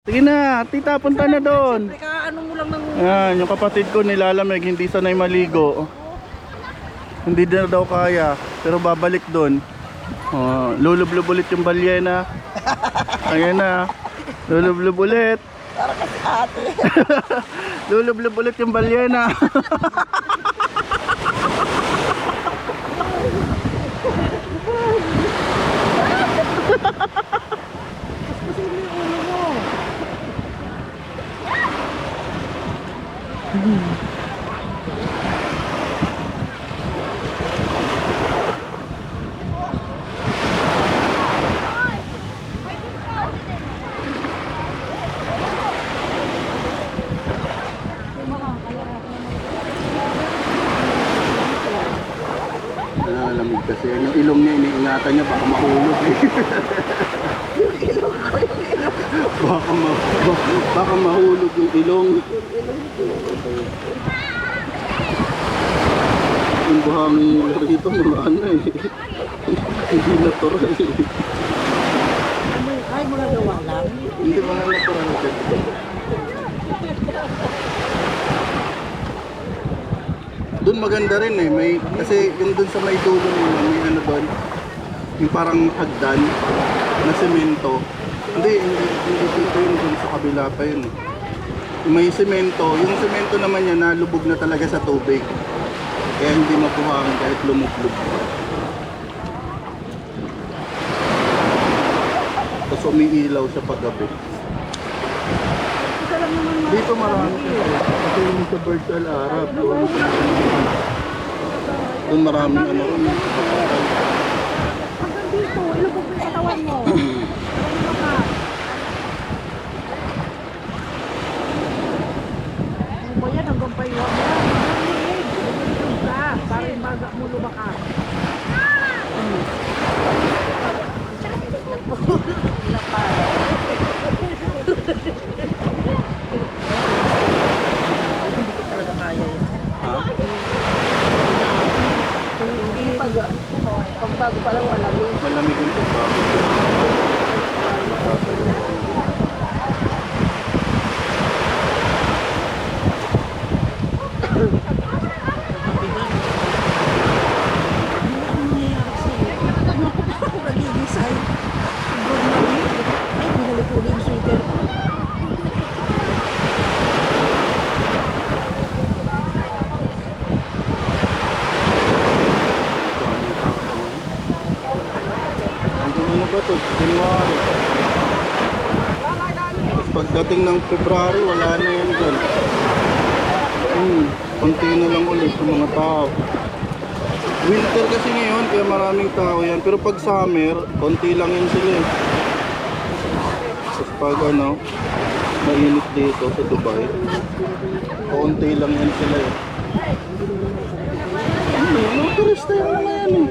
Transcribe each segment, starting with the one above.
Sige na, tita, punta na doon. Siyempre ka, ano mo lang ng... Yan, yung kapatid ko nilalamig, hindi sanay maligo. Hindi na daw kaya, pero babalik doon. Oh, lulublub ulit yung balyena. Ayan na. Lulublub ulit. Para kasi ate. Lulublub ulit yung balyena. Lamig kasi yung ilong niya, iniingatan niya baka mahulog eh. baka mahulog yung ilong. Yung buhangin rito mga ano eh. Hindi natural eh. Ay, mga gawa lang. Hindi mga natural eh. Doon maganda rin eh, may kasi yung doon sa may dulo nila, may ano doon, yung parang hagdan na semento. Hindi dito yun, doon sa kabila pa yun eh. May semento, yung semento naman yan nalubog na talaga sa tubig. Kaya hindi mapuhangin kahit lumublog. Tapos umiilaw siya paggabi. Dito marami kasi yung sa Birds Al Arab doon maraming ano rin Hanggang dito, ilubog mo yung katawan mo. Ano ka? Ano ba yan? Hanggang paywa mo yan. Ilubog ka. Para yung baga mo lumakas. Pagbago pa lang malamig. malamig yung pagbago. Ano ba ito? January. Pagdating ng February, wala na yan dyan. Konti na lang ulit sa mga tao. Winter kasi ngayon, kaya maraming tao yan. Pero pag summer, konti lang yan sila eh. Tapos pag ano, mainit dito sa Dubai, konti lang yan sila eh. Mga turista yung mga yan eh.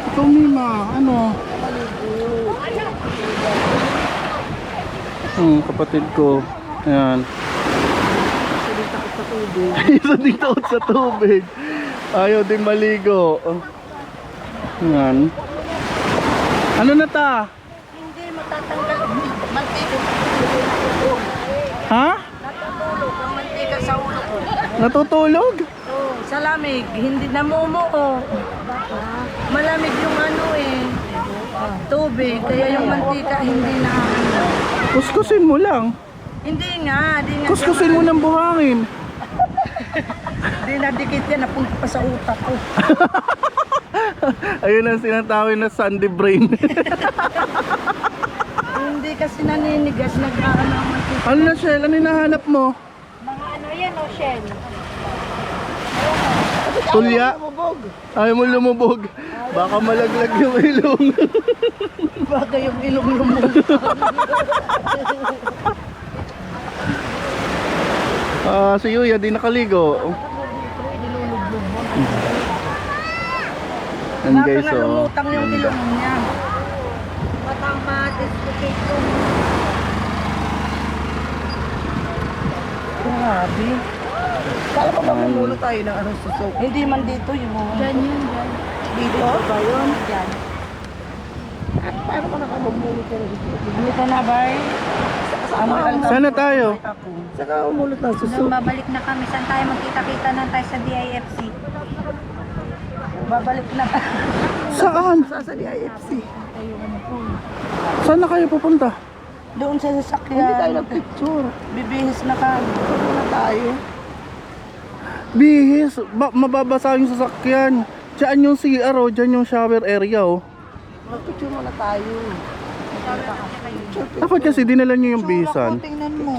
Ito Mima, ano? Kapatid ko. Ayan. Isa din takot sa tubig. Ayaw din maligo. Ayan. Ano na ta? Hindi matatanggal. Mantika. Ha? Natutulog ang mantika sa ulo ko. Natutulog? Oo, sa lamig. Hindi namumuo. Malamig yung ano eh. Tubig. Kaya yung mantika hindi na ano. Kuskusin mo lang. Hindi nga. Kuskusin mo ng buhangin. Hindi na dikit yan. Napunta pa sa utak ko. Ayun ang sinatawag na Sunday brain. Hindi kasi naninigas. Nag-aano ang mantika. Ano na, Shell? Ano hinahanap mo? Mga ano yan o, Shell? Tulya? Ayaw mo lumubog. Baka malaglag yung ilong. Baga yung ilong lumog. Si Yuya di nakaligo. Yan Baka guys, nga oh. lumutang yung ilong niya. Matama, dislocate yung... Grabe. Kala ko mamumulo tayo ng anong susok. Hindi man dito yung... Diyan yun, diyan. Dito ba yun? Diyan. At paano ka nakamumulo tayo dito? Dito na ba eh? Sana tayo? Saka umulot ng susok. Nung babalik na kami, saan tayo magkita-kita na tayo sa DIFC? Babalik na pa. Saan? Sa DIFC. Saan na kayo pupunta? Doon sa sasakyan. Hindi tayo nag-picture. Bibihis na ka. Doon na tayo. Bihis, mababasa yung sasakyan. Diyan yung CR, oh. Diyan yung shower area, oh. Mag-picture muna tayo. Dapat kasi dinala nyo yung bihisan. Tingnan mo.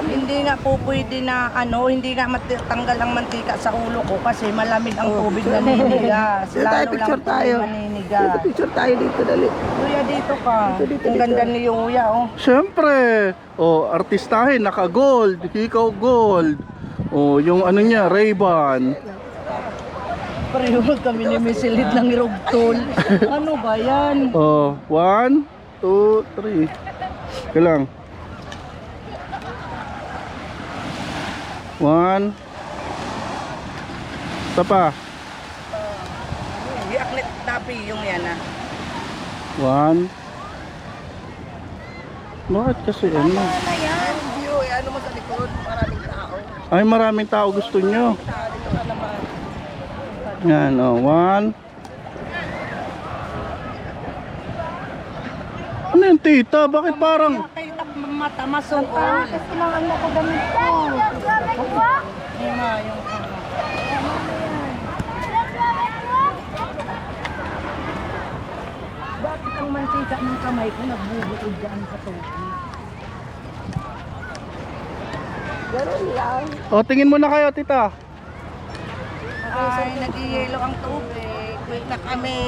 Hindi nga po pwede na ano, hindi nga matanggal ang mantika sa ulo ko kasi malamig ang tubig naninigas. Lalo lang tubig maninigas. Picture tayo dito, dali. Kuya, dito ka. Ang ganda ni Yuya, oh. Siyempre, oh, artistahin, naka-gold, ikaw gold. Oh, yung ano niya, Ray-Ban. Pareho kami ni Misilid ng Irugtol. Ano ba yan? Oh, 1, 2, 3. Kailang. 1. Isa pa. Iaklit tapi yung yan, ah. 1. Bakit kasi ano? Ano yan? View, ano mo sa likod? Maraming tao. Ay, maraming tao gusto nyo. Dito ka naman. Yan, oh, 1. Ano yung tita? Bakit parang... Kayo mata masukol. Kasi lang ano ko damit ko. Lima yung Bakit ang mantika ng kamay ko nagbubuod dyan sa tubig? Ganun lang. O, tingin mo na kayo, tita. Ay, nag-yelo ang tubig. Wait na kami.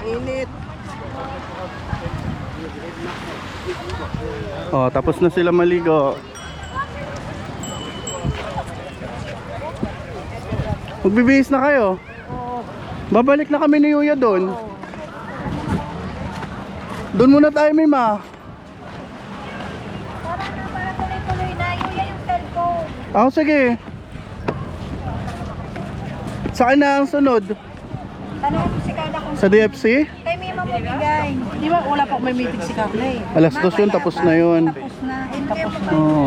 Init. O, tapos na sila maligo. Magbibihis na kayo. Babalik na kami ni Yuya doon. Doon muna tayo, Mima. Para tuloy-tuloy na. Yuya yung cellphone. Ah, sige. Saan na ang sunod? Tanong mo si Carla kung Sa DFC? kay Mima mo bigay. Di ba wala pa may meeting si Carla eh? Alas 2 yun, tapos na yun. Tapos na. Hindi mo Oo.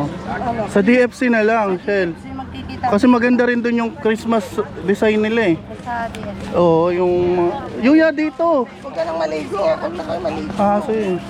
Sa DFC na lang, Shell. Kasi magkikita Kasi maganda rin doon yung Christmas design nila eh. sabi yan. Oo, yung... Yuya, dito. Huwag ka nang maligo. Huwag na kayo maligo. Ah, sige.